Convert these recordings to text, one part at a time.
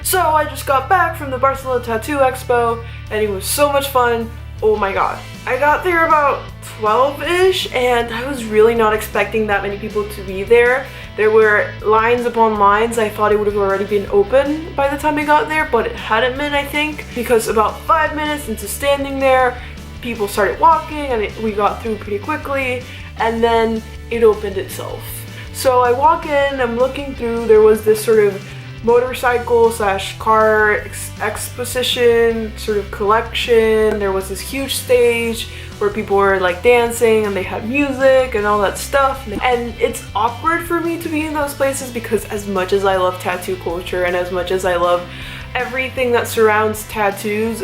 So I just got back from the Barcelona Tattoo Expo and it was so much fun. Oh my god. I got there about 12-ish and I was really not expecting that many people to be there. There were lines upon lines. I thought it would have already been open by the time I got there, but it hadn't been, I think, because about 5 minutes into standing there, people started walking and we got through pretty quickly, and then it opened itself. So I walk in, I'm looking through, there was this sort of motorcycle slash car exposition sort of collection. There was this huge stage where people were like dancing and they had music and all that stuff, and it's awkward for me to be in those places because as much as I love tattoo culture and as much as I love everything that surrounds tattoos,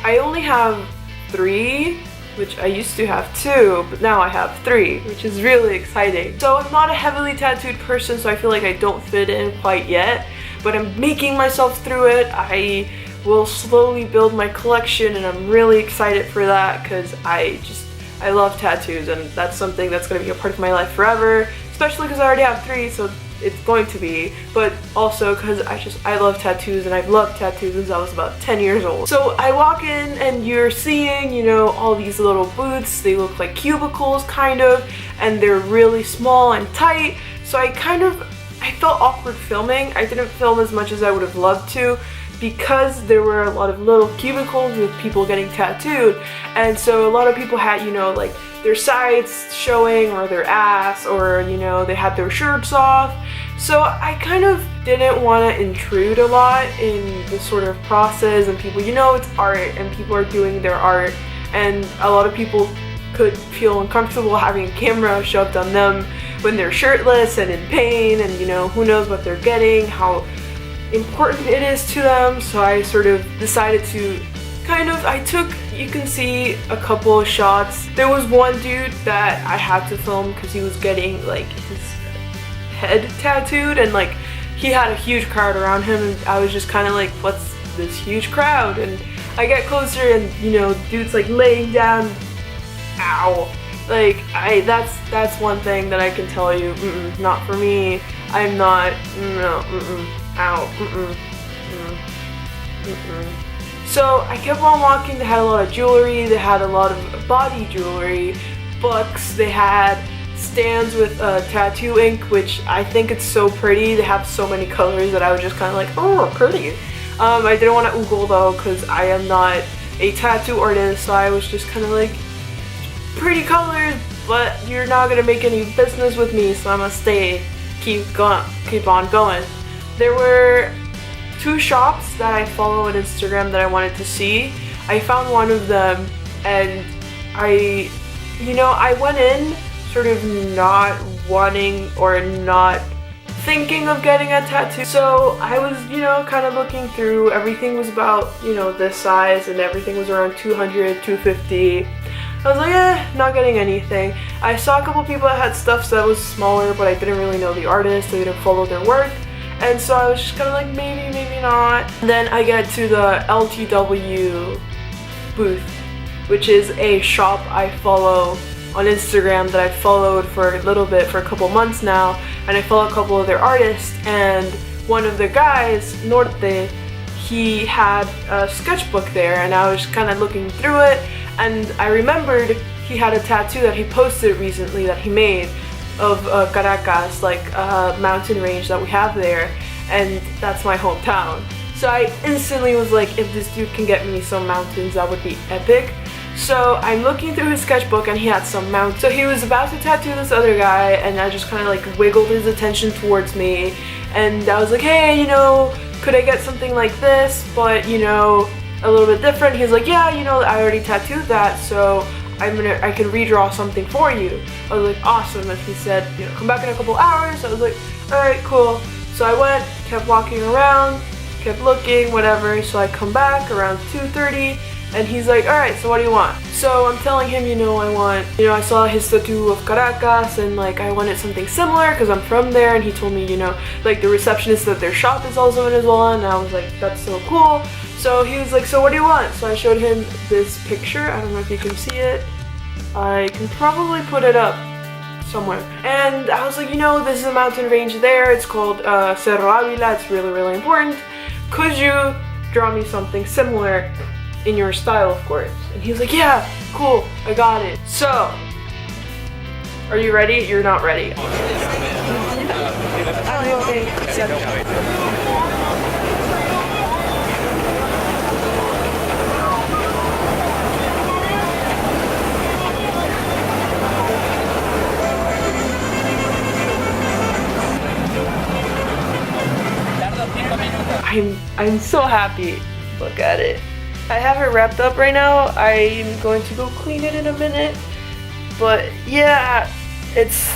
I only have 3, which I used to have 2, but now I have 3, which is really exciting. So I'm not a heavily tattooed person, so I feel like I don't fit in quite yet, but I'm making myself through it. I will slowly build my collection and I'm really excited for that because I love tattoos and that's something that's going to be a part of my life forever, especially because I already have 3, so it's going to be, but also because I love tattoos and I've loved tattoos since I was about 10 years old. So I walk in and you're seeing, you know, all these little booths. They look like cubicles kind of, and they're really small and tight, so I felt awkward filming. I didn't film as much as I would have loved to because there were a lot of little cubicles with people getting tattooed, and so a lot of people had, you know, like their sides showing or their ass, or, you know, they had their shirts off. So I kind of didn't want to intrude a lot in the sort of process, and people, you know, it's art and people are doing their art, and a lot of people could feel uncomfortable having a camera shoved on them when they're shirtless and in pain, and, you know, who knows what they're getting, how important it is to them. So I sort of decided to you can see a couple of shots. There was one dude that I had to film because he was getting like his head tattooed, and like he had a huge crowd around him, and I was just kind of like, what's this huge crowd? And I get closer and, you know, dude's like laying down. Ow. Like, that's one thing that I can tell you, not for me. I'm not, no, ow, So I kept on walking. They had a lot of jewelry, they had a lot of body jewelry, books, they had stands with tattoo ink, which I think it's so pretty. They have so many colors that I was just kind of like, oh, pretty. I didn't want to oogle though because I am not a tattoo artist, so I was just kind of like, pretty colors, but you're not gonna make any business with me, so I'm gonna keep on going. There were 2 shops that I follow on Instagram that I wanted to see. I found one of them and I went in sort of not wanting or not thinking of getting a tattoo. So I was, you know, kind of looking through. Everything was about, you know, this size and everything was around 200, 250. I was like, not getting anything. I saw a couple people that had stuff that was smaller, but I didn't really know the artist. I didn't follow their work. And so I was just kind of like, maybe, maybe not. And then I get to the LTW booth, which is a shop I follow on Instagram that I've followed for a little bit, for a couple months now. And I follow a couple of their artists. And one of the guys, Norte, he had a sketchbook there, and I was kind of looking through it. And I remembered he had a tattoo that he posted recently that he made of Caracas, like a mountain range that we have there, and that's my hometown. So I instantly was like, if this dude can get me some mountains, that would be epic. So I'm looking through his sketchbook and he had some mountains. So he was about to tattoo this other guy, and I just kind of like wiggled his attention towards me, and I was like, hey, you know, could I get something like this, but, you know, a little bit different? He's like, yeah, you know, I already tattooed that, so I can redraw something for you. I was like, awesome. And he said, you know, come back in a couple hours. I was like, all right, cool. So I went, kept walking around, kept looking, whatever. So I come back around 2:30, and he's like, all right, so what do you want? So I'm telling him, you know, I saw his tattoo of Caracas, and like I wanted something similar because I'm from there. And he told me, you know, like the receptionist at their shop is also Venezuelan, and I was like, that's so cool. So he was like, so what do you want? So I showed him this picture. I don't know if you can see it. I can probably put it up somewhere. And I was like, you know, this is a mountain range there. It's called Cerro Avila. It's really, really important. could you draw me something similar in your style, of course? And he's like, yeah, cool, I got it. So, are you ready? You're not ready. I'm so happy. Look at it. I have it wrapped up right now. I'm going to go clean it in a minute. But yeah, it's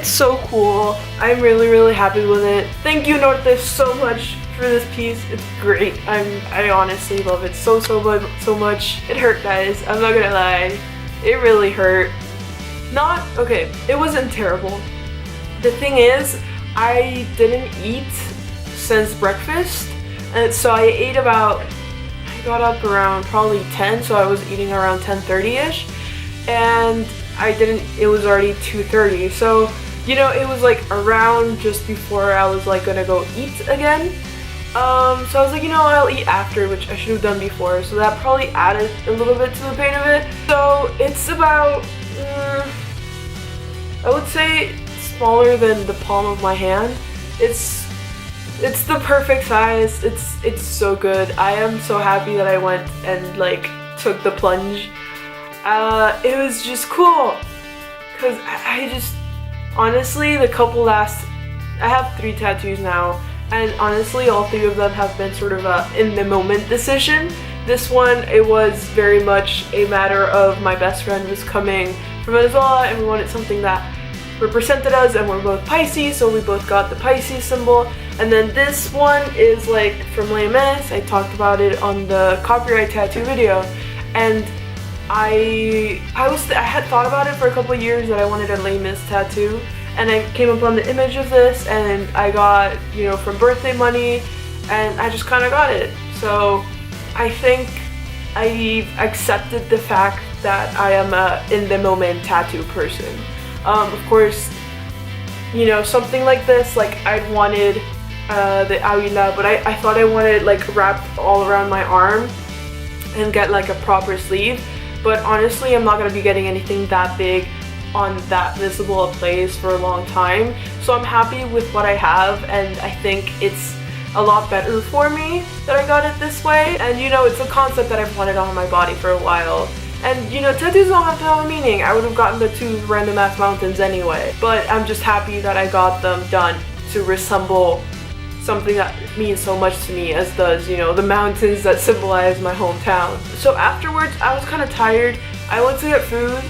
so cool. I'm really happy with it. Thank you, Norte, so much for this piece. It's great. I honestly love it so much. It hurt, guys. I'm not gonna lie. It really hurt. Okay, it wasn't terrible. The thing is, I didn't eat since breakfast, and so I got up around probably 10, so I was eating around 10:30ish, and it was already 2:30, so you know, it was like around just before I was like gonna go eat again. So I was like, you know, I'll eat after, which I should have done before, so that probably added a little bit to the pain of it. So it's about, I would say smaller than the palm of my hand. It's the perfect size. It's so good. I am so happy that I went and like took the plunge. It was just cool, cause I just honestly I have 3 tattoos now, and honestly all 3 of them have been sort of a in the moment decision. This one, it was very much a matter of my best friend was coming from Venezuela and we wanted something that represented us, and we're both Pisces, so we both got the Pisces symbol. And then this one is like from Les Mis. I talked about it on the copyright tattoo video, and I had thought about it for a couple of years that I wanted a Les Mis tattoo, and I came up on the image of this, and I got, you know, from birthday money, and I just kind of got it. So I think I accepted the fact that I am a in the moment tattoo person. Of course, you know, something like this, like I'd wanted the YALL, but I thought I wanted like wrapped all around my arm and get like a proper sleeve. But honestly, I'm not going to be getting anything that big on that visible a place for a long time. So I'm happy with what I have, and I think it's a lot better for me that I got it this way. And you know, it's a concept that I've wanted on my body for a while. And you know, tattoos don't have to have a meaning. I would have gotten the 2 random ass mountains anyway. But I'm just happy that I got them done to resemble something that means so much to me, as does, you know, the mountains that symbolize my hometown. So afterwards, I was kind of tired. I went to get food,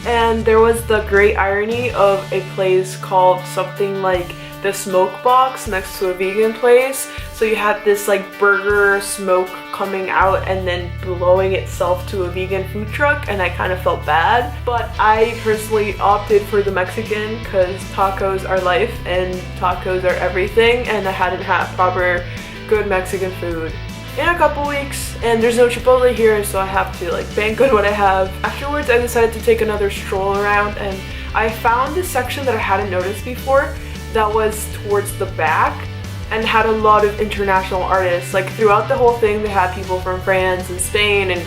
and there was the great irony of a place called something like the Smoke Box next to a vegan place. So you had this like burger smoke coming out and then blowing itself to a vegan food truck, and I kind of felt bad. But I personally opted for the Mexican because tacos are life and tacos are everything, and I hadn't had proper good Mexican food in a couple weeks, and there's no Chipotle here, so I have to like bank on what I have. Afterwards, I decided to take another stroll around, and I found this section that I hadn't noticed before that was towards the back and had a lot of international artists. Like throughout the whole thing, they had people from France and Spain and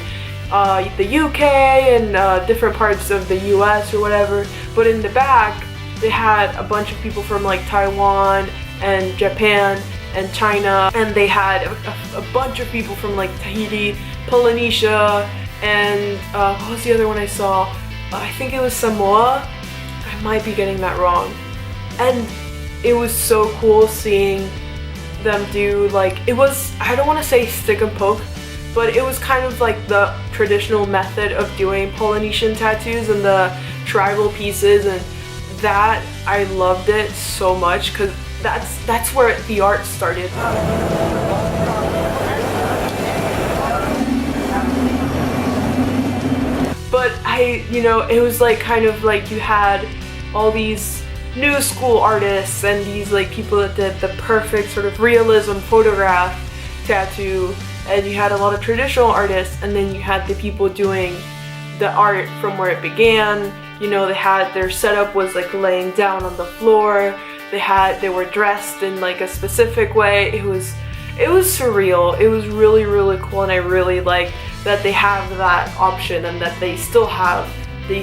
the UK and different parts of the US or whatever. But in the back, they had a bunch of people from like Taiwan and Japan and China, and they had a bunch of people from like Tahiti, Polynesia, and what was the other one I saw? I think it was Samoa. I might be getting that wrong. And it was so cool seeing them do like, it was, I don't want to say stick and poke, but it was kind of like the traditional method of doing Polynesian tattoos and the tribal pieces, and that I loved it so much because that's where the art started. But you know, it was like kind of like you had all these new school artists and these like people that did the perfect sort of realism photograph tattoo, and you had a lot of traditional artists, and then you had the people doing the art from where it began. You know, they had their setup was like laying down on the floor. they were dressed in like a specific way. It was surreal. It was really, really cool, and I really like that they have that option and that they still have the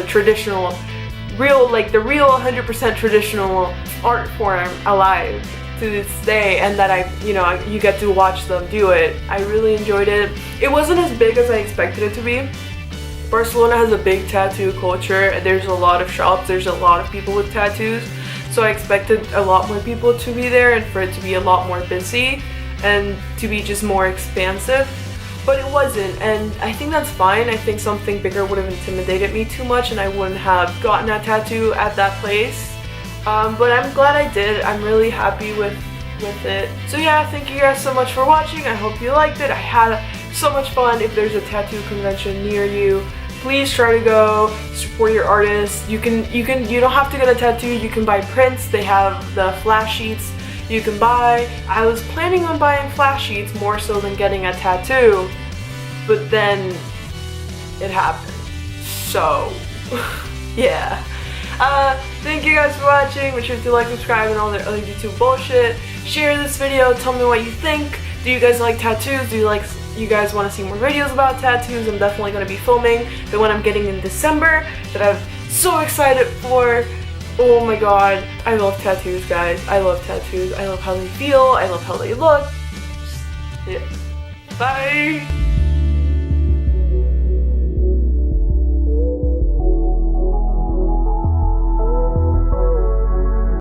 traditional, real 100% traditional art form alive to this day, and that you get to watch them do it. I really enjoyed it. It wasn't as big as I expected it to be. Barcelona has a big tattoo culture. There's a lot of shops, there's a lot of people with tattoos, so I expected a lot more people to be there and for it to be a lot more busy and to be just more expansive, but it wasn't, and I think that's fine. I think something bigger would have intimidated me too much and I wouldn't have gotten a tattoo at that place. But I'm glad I did. I'm really happy with it. So yeah, thank you guys so much for watching. I hope you liked it. I had so much fun. If there's a tattoo convention near you, please try to go support your artists. You don't have to get a tattoo. You can buy prints. They have the flash sheets you can buy. I was planning on buying flash sheets more so than getting a tattoo, but then it happened. So yeah. Thank you guys for watching. Make sure to like, subscribe, and all the other YouTube bullshit. Share this video. Tell me what you think. Do you guys like tattoos? Do you guys want to see more videos about tattoos? I'm definitely going to be filming the one I'm getting in December that I'm so excited for. Oh my god. I love tattoos, guys. I love tattoos. I love how they feel. I love how they look. Yeah. Bye.